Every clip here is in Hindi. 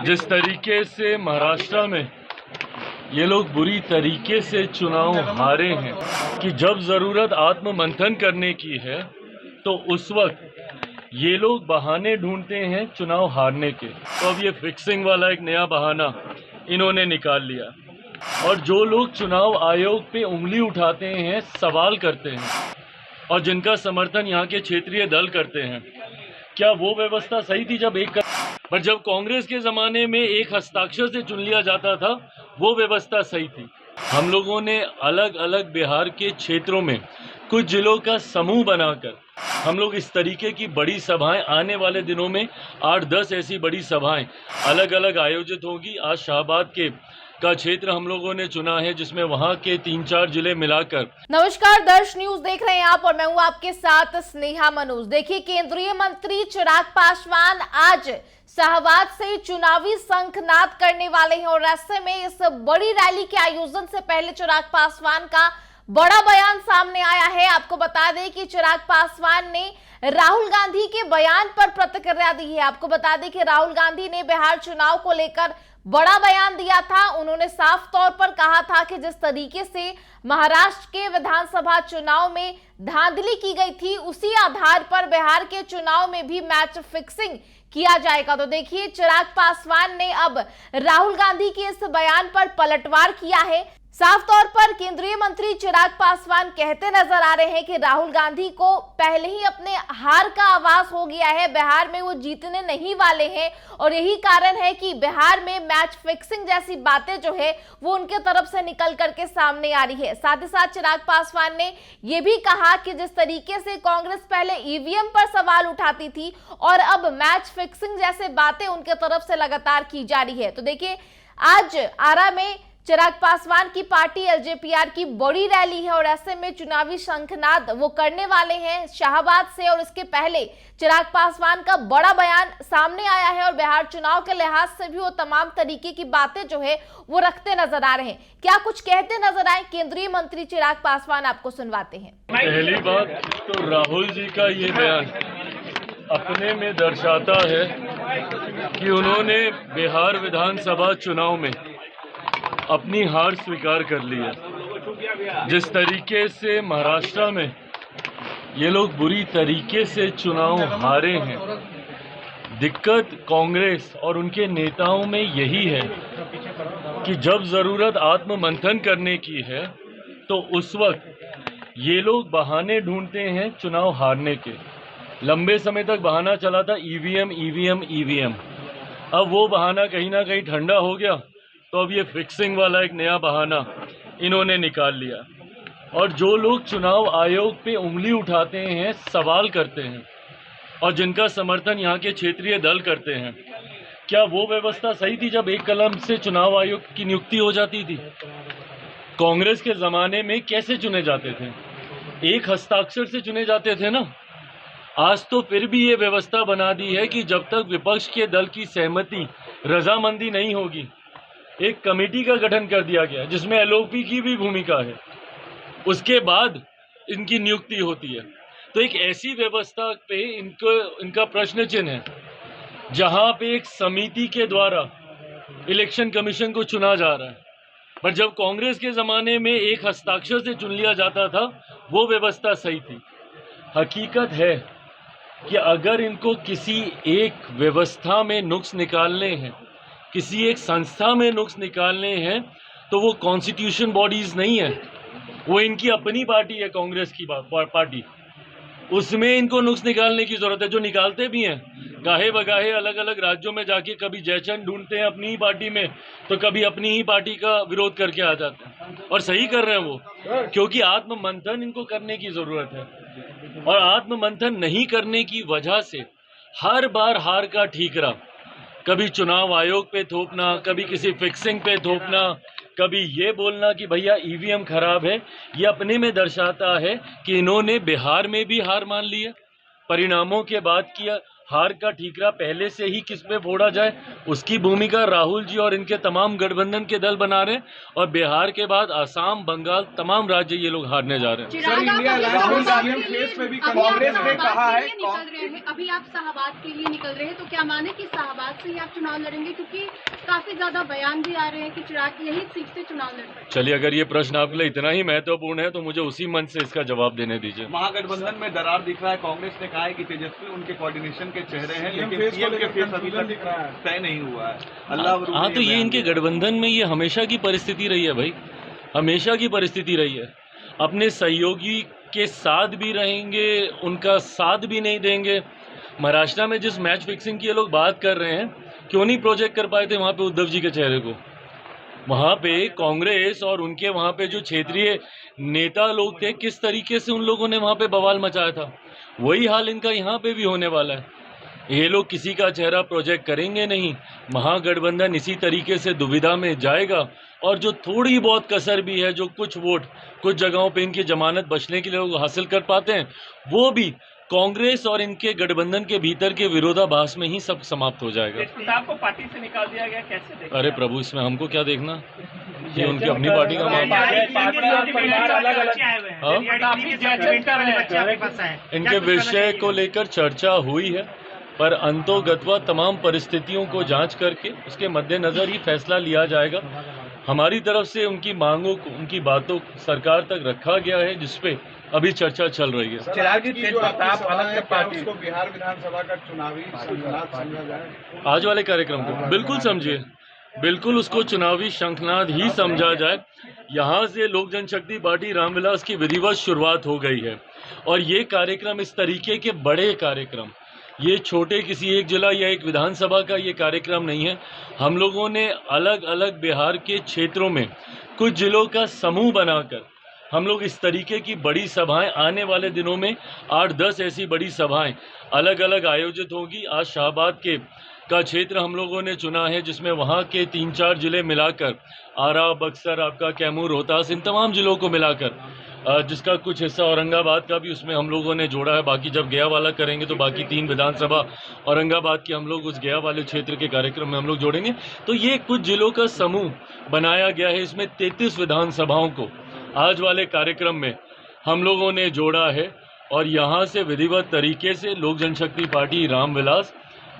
जिस तरीके से महाराष्ट्र में ये लोग बुरी तरीके से चुनाव हारे हैं कि जब जरूरत आत्ममंथन करने की है तो उस वक्त ये लोग बहाने ढूंढते हैं चुनाव हारने के। तो अब ये फिक्सिंग वाला एक नया बहाना इन्होंने निकाल लिया और जो लोग चुनाव आयोग पे उंगली उठाते हैं, सवाल करते हैं और जिनका समर्थन यहाँ के क्षेत्रीय दल करते हैं, क्या वो व्यवस्था सही थी पर जब कांग्रेस के ज़माने में एक हस्ताक्षर से चुन लिया जाता था, वो व्यवस्था सही थी। हम लोगों ने अलग अलग बिहार के क्षेत्रों में कुछ जिलों का समूह बनाकर हम लोग इस तरीके की बड़ी सभाएं आने वाले दिनों में 8-10 ऐसी बड़ी सभाएं अलग अलग आयोजित होगी। आज शाहबाद का क्षेत्र हम लोगों ने चुना है, जिसमें वहां के 3-4 जिले मिलाकर। नमस्कार, दर्श न्यूज देख रहे हैं आप और मैं हूं आपके साथ स्नेहा मनोज। देखिए, केंद्रीय मंत्री चिराग पासवान आज शाहबाद से चुनावी शंखनाद करने वाले हैं और ऐसे में इस बड़ी रैली के आयोजन से पहले चिराग पासवान का बड़ा बयान सामने आया है। आपको बता दें कि चिराग पासवान ने राहुल गांधी के बयान पर प्रतिक्रिया दी है। आपको बता दें कि राहुल गांधी ने बिहार चुनाव को लेकर बड़ा बयान दिया था। उन्होंने साफ तौर पर कहा था कि जिस तरीके से महाराष्ट्र के विधानसभा चुनाव में धांधली की गई थी, उसी आधार पर बिहार के चुनाव में भी मैच फिक्सिंग किया जाएगा। तो देखिए, चिराग पासवान ने अब राहुल गांधी के इस बयान पर पलटवार किया है। साफ तौर पर केंद्रीय मंत्री चिराग पासवान कहते नजर आ रहे हैं कि राहुल गांधी को पहले ही अपने हार का आभास हो गया है, बिहार में वो जीतने नहीं वाले हैं और यही कारण है कि बिहार में मैच फिक्सिंग जैसी बातें जो है वो उनके तरफ से निकल करके सामने आ रही है। साथ ही साथ चिराग पासवान ने ये भी कहा कि जिस तरीके से कांग्रेस पहले ईवीएम पर सवाल उठाती थी और अब मैच फिक्सिंग जैसे बातें उनके तरफ से लगातार की जा रही है। तो देखिए, आज आरा में चिराग पासवान की पार्टी एलजेपीआर की बड़ी रैली है और ऐसे में चुनावी शंखनाद वो करने वाले हैं शाहबाद से। और इसके पहले चिराग पासवान का बड़ा बयान सामने आया है और बिहार चुनाव के लिहाज से भी वो तमाम तरीके की बातें जो है वो रखते नजर आ रहे हैं। क्या कुछ कहते नजर आए केंद्रीय मंत्री चिराग पासवान, आपको सुनवाते हैं। पहली बात तो राहुल जी का ये बयान अपने में दर्शाता है कि उन्होंने बिहार विधानसभा चुनाव में अपनी हार स्वीकार कर ली है। जिस तरीके से महाराष्ट्र में ये लोग बुरी तरीके से चुनाव हारे हैं, दिक्कत कांग्रेस और उनके नेताओं में यही है कि जब जरूरत आत्ममंथन करने की है तो उस वक्त ये लोग बहाने ढूंढते हैं चुनाव हारने के। लंबे समय तक बहाना चला था ईवीएम। अब वो बहाना कहीं ना कहीं ठंडा हो गया, तो अब ये फिक्सिंग वाला एक नया बहाना इन्होंने निकाल लिया और जो लोग चुनाव आयोग पे उंगली उठाते हैं, सवाल करते हैं और जिनका समर्थन यहाँ के क्षेत्रीय दल करते हैं, क्या वो व्यवस्था सही थी जब एक कलम से चुनाव आयोग की नियुक्ति हो जाती थी? कांग्रेस के ज़माने में कैसे चुने जाते थे? एक हस्ताक्षर से चुने जाते थे ना। आज तो फिर भी ये व्यवस्था बना दी है कि जब तक विपक्ष के दल की सहमति, रजामंदी नहीं होगी, एक कमेटी का गठन कर दिया गया जिसमें एलओपी की भी भूमिका है, उसके बाद इनकी नियुक्ति होती है। तो एक ऐसी व्यवस्था पे इनका प्रश्न चिन्ह है जहां पे एक समिति के द्वारा इलेक्शन कमीशन को चुना जा रहा है। पर जब कांग्रेस के ज़माने में एक हस्ताक्षर से चुन लिया जाता था, वो व्यवस्था सही थी। हकीकत है कि अगर इनको किसी एक व्यवस्था में नुक्स निकालने हैं, किसी एक संस्था में नुक्स निकालने हैं, तो वो कॉन्स्टिट्यूशन बॉडीज नहीं है, वो इनकी अपनी पार्टी है, कांग्रेस की पार्टी। उसमें इनको नुक्स निकालने की जरूरत है, जो निकालते भी हैं। गाहे बगाहे अलग अलग राज्यों में जाके कभी जयचंद ढूंढते हैं अपनी ही पार्टी में, तो कभी अपनी ही पार्टी का विरोध करके आ जाते हैं। और सही कर रहे हैं वो, क्योंकि आत्ममंथन इनको करने की जरूरत है और आत्ममंथन नहीं करने की वजह से हर बार हार का ठीकरा, कभी चुनाव आयोग पे थोपना, कभी किसी फिक्सिंग पे थोपना, कभी ये बोलना कि भैया ईवीएम खराब है, ये अपने में दर्शाता है कि इन्होंने बिहार में भी हार मान ली है। परिणामों के बाद किया हार का ठीकरा पहले से ही किस पे फोड़ा जाए, उसकी भूमिका राहुल जी और इनके तमाम गठबंधन के दल बना रहे हैं। और बिहार के बाद आसाम, बंगाल, तमाम राज्य ये लोग हारने जा रहे हैं। Sir, India alliance CM face पे भी कांग्रेस ने कहा है, अभी आप शाहबाद के लिए निकल रहे हैं, तो क्या माने कि शाहबाद से ही आप चुनाव लड़ेंगे? क्योंकि काफी ज्यादा बयान भी आ रहे हैं कि चिराग यही सीट से चुनाव लड़ रहे हैं। चलिए, अगर ये प्रश्न आपके लिए इतना ही महत्वपूर्ण है तो मुझे उसी मंच से इसका जवाब देने दीजिए। महागठबंधन में दरार दिख रहा है। कांग्रेस ने कहा है कि तेजस्वी उनके कोऑर्डिनेशन के चेहरे हैं, लेकिन सीएम के फेस अभी तक तय नहीं हुआ है। अल्लाह, हाँ, तो ये इनके गठबंधन में ये हमेशा की परिस्थिति रही है भाई, हमेशा की परिस्थिति रही है। अपने सहयोगी के साथ भी रहेंगे, उनका साथ भी नहीं देंगे। महाराष्ट्र में जिस मैच फिक्सिंग की ये लोग बात कर रहे हैं, क्यों नहीं प्रोजेक्ट कर पाए थे वहाँ पे उद्धव जी के चेहरे को? वहाँ पे कांग्रेस और उनके वहाँ पे जो क्षेत्रीय नेता लोग थे, किस तरीके से उन लोगों ने वहाँ पे बवाल मचाया था, वही हाल इनका यहाँ पे भी होने वाला है। ये लोग किसी का चेहरा प्रोजेक्ट करेंगे नहीं। महागठबंधन इसी तरीके से दुविधा में जाएगा और जो थोड़ी बहुत कसर भी है, जो कुछ वोट कुछ जगहों पे इनकी जमानत बचने के लिए लोग हासिल कर पाते हैं, वो भी कांग्रेस और इनके गठबंधन के भीतर के विरोधाभास में ही सब समाप्त हो जाएगा। प्रताप को पार्टी से निकाल दिया गया, कैसे देखते? अरे प्रभु, इसमें हमको क्या देखना, ये उनकी अपनी पार्टी का मामला है। इनके विषय को लेकर चर्चा हुई है, पर अंतोगत्वा तमाम परिस्थितियों को जांच करके उसके मद्देनजर ही फैसला लिया जाएगा। हमारी तरफ से उनकी मांगों को, उनकी बातों को सरकार तक रखा गया है, जिसपे अभी चर्चा चल रही है। उसको बिहार विधानसभा का चुनावी शंखनाद समझा जाए। आज वाले कार्यक्रम को बिल्कुल समझिए, बिल्कुल उसको चुनावी शंखनाद ही समझा जाए। यहाँ से लोक जनशक्ति पार्टी रामविलास की विधिवत शुरुआत हो गई है और ये कार्यक्रम, इस तरीके के बड़े कार्यक्रम, ये छोटे किसी एक जिला या एक विधानसभा का ये कार्यक्रम नहीं है। हम लोगों ने अलग अलग बिहार के क्षेत्रों में कुछ जिलों का समूह बनाकर हम लोग इस तरीके की बड़ी सभाएं, आने वाले दिनों में 8-10 ऐसी बड़ी सभाएं अलग अलग आयोजित होगी। आज शाहबाद का क्षेत्र हम लोगों ने चुना है, जिसमें वहाँ के 3-4 जिले मिलाकर, आरा, बक्सर, आपका कैमूर, रोहतास, इन तमाम जिलों को मिलाकर, जिसका कुछ हिस्सा औरंगाबाद का भी उसमें हम लोगों ने जोड़ा है। बाकी जब गया वाला करेंगे तो बाकी 3 विधानसभा औरंगाबाद की हम लोग उस गया वाले क्षेत्र के कार्यक्रम में हम लोग जोड़ेंगे। तो ये कुछ जिलों का समूह बनाया गया है। इसमें 33 विधानसभाओं को आज वाले कार्यक्रम में हम लोगों ने जोड़ा है और यहाँ से विधिवत तरीके से लोक जनशक्ति पार्टी रामविलास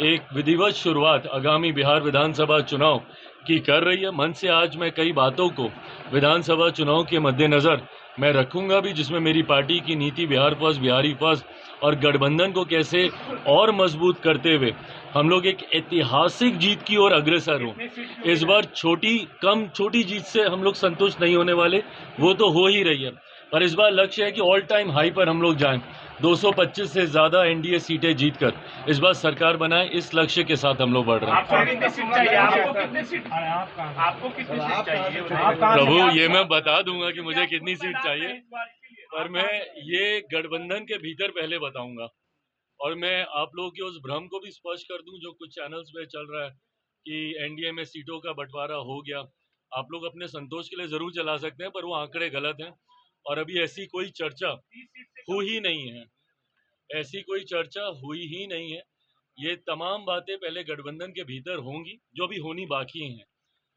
एक विधिवत शुरुआत आगामी बिहार विधानसभा चुनाव की कर रही है। मन से आज मैं कई बातों को विधानसभा चुनाव के मद्देनज़र मैं रखूंगा भी, जिसमें मेरी पार्टी की नीति बिहार फर्स्ट, बिहारी फर्स्ट और गठबंधन को कैसे और मजबूत करते हुए हम लोग एक ऐतिहासिक जीत की ओर अग्रसर हों। इस बार छोटी जीत से हम लोग संतुष्ट नहीं होने वाले, वो तो हो ही रही है, पर इस बार लक्ष्य है कि ऑल टाइम हाई पर हम लोग जाएं, 225 से ज़्यादा एनडीए सीटें जीतकर इस बार सरकार बनाएं। इस लक्ष्य के साथ हम लोग बढ़ रहे हैं। आपको कितनी सीट चाहिए? प्रभु, ये मैं बता दूंगा कि मुझे कितनी सीट चाहिए, पर मैं ये गठबंधन के भीतर पहले बताऊंगा। और मैं आप लोगों के उस भ्रम को भी स्पष्ट कर दूं जो कुछ चैनल्स पे चल रहा है कि एनडीए में सीटों का बंटवारा हो गया। आप लोग अपने संतोष के लिए ज़रूर चला सकते हैं, पर वो आंकड़े गलत हैं और अभी ऐसी कोई चर्चा हुई ही नहीं है, ऐसी कोई चर्चा हुई ही नहीं है। ये तमाम बातें पहले गठबंधन के भीतर होंगी, जो भी होनी बाकी हैं,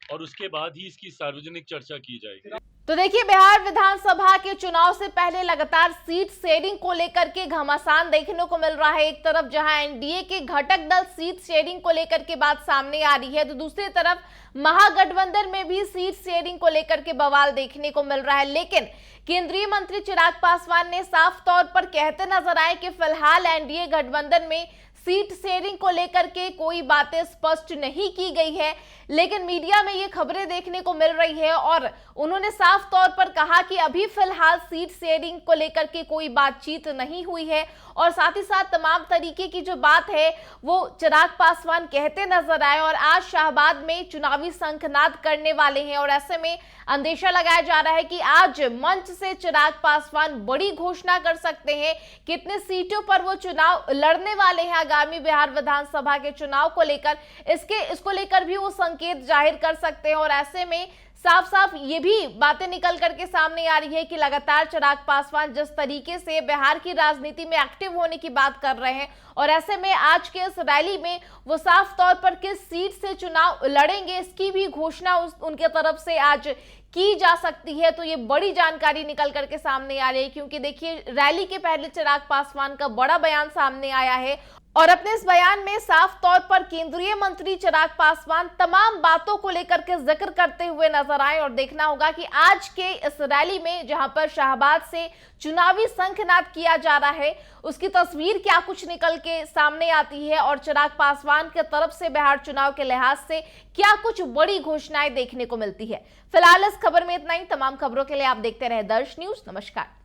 और उसके बाद ही इसकी सार्वजनिक चर्चा की जाएगी। तो देखिए, बिहार विधानसभा के चुनाव से पहले लगातार सीट शेयरिंग को लेकर के घमासान देखने को मिल रहा है। एक तरफ जहां एनडीए के घटक दल सीट शेयरिंग को लेकर के बात सामने आ रही है, तो दूसरी तरफ महागठबंधन में भी सीट शेयरिंग को लेकर के बवाल देखने को मिल रहा है। लेकिन केंद्रीय मंत्री चिराग पासवान ने साफ तौर पर कहते नजर आए कि फिलहाल एनडीए गठबंधन में सीट शेयरिंग को लेकर के कोई बातें स्पष्ट नहीं की गई है, लेकिन मीडिया में ये खबरें देखने को मिल रही है और उन्होंने साफ तौर पर कहा कि अभी फिलहाल सीट शेयरिंग को लेकर के कोई बातचीत नहीं हुई है। और साथ ही साथ तमाम तरीके की जो बात है वो चिराग पासवान कहते नजर आए और आज शाहबाद में चुनावी शंखनाद करने वाले हैं। और ऐसे में अंदेशा लगाया जा रहा है कि आज मंच से चिराग पासवान बड़ी घोषणा कर सकते हैं, कितने सीटों पर वो चुनाव लड़ने वाले हैं आगामी बिहार विधानसभा के चुनाव को लेकर, इसको लेकर भी वो संकेत जाहिर कर सकते हैं। और ऐसे में साफ साफ ये भी बातें निकल करके सामने आ रही है कि लगातार चिराग पासवान जिस तरीके से बिहार की राजनीति में एक्टिव होने की बात कर रहे हैं और ऐसे में आज के इस रैली में वो साफ तौर पर किस सीट से चुनाव लड़ेंगे इसकी भी घोषणा उनके तरफ से आज की जा सकती है। तो ये बड़ी जानकारी निकल करके सामने आ रही है, क्योंकि देखिए रैली के पहले चिराग पासवान का बड़ा बयान सामने आया है और अपने इस बयान में साफ तौर पर केंद्रीय मंत्री चिराग पासवान तमाम बातों को लेकर के जिक्र करते हुए नजर आए। और देखना होगा कि आज के इस रैली में जहां पर शाहबाद से चुनावी शंखनाद किया जा रहा है उसकी तस्वीर क्या कुछ निकल के सामने आती है और चिराग पासवान के तरफ से बिहार चुनाव के लिहाज से क्या कुछ बड़ी घोषणाएं देखने को मिलती है। फिलहाल इस खबर में इतना ही। तमाम खबरों के लिए आप देखते रहे दर्श न्यूज। नमस्कार।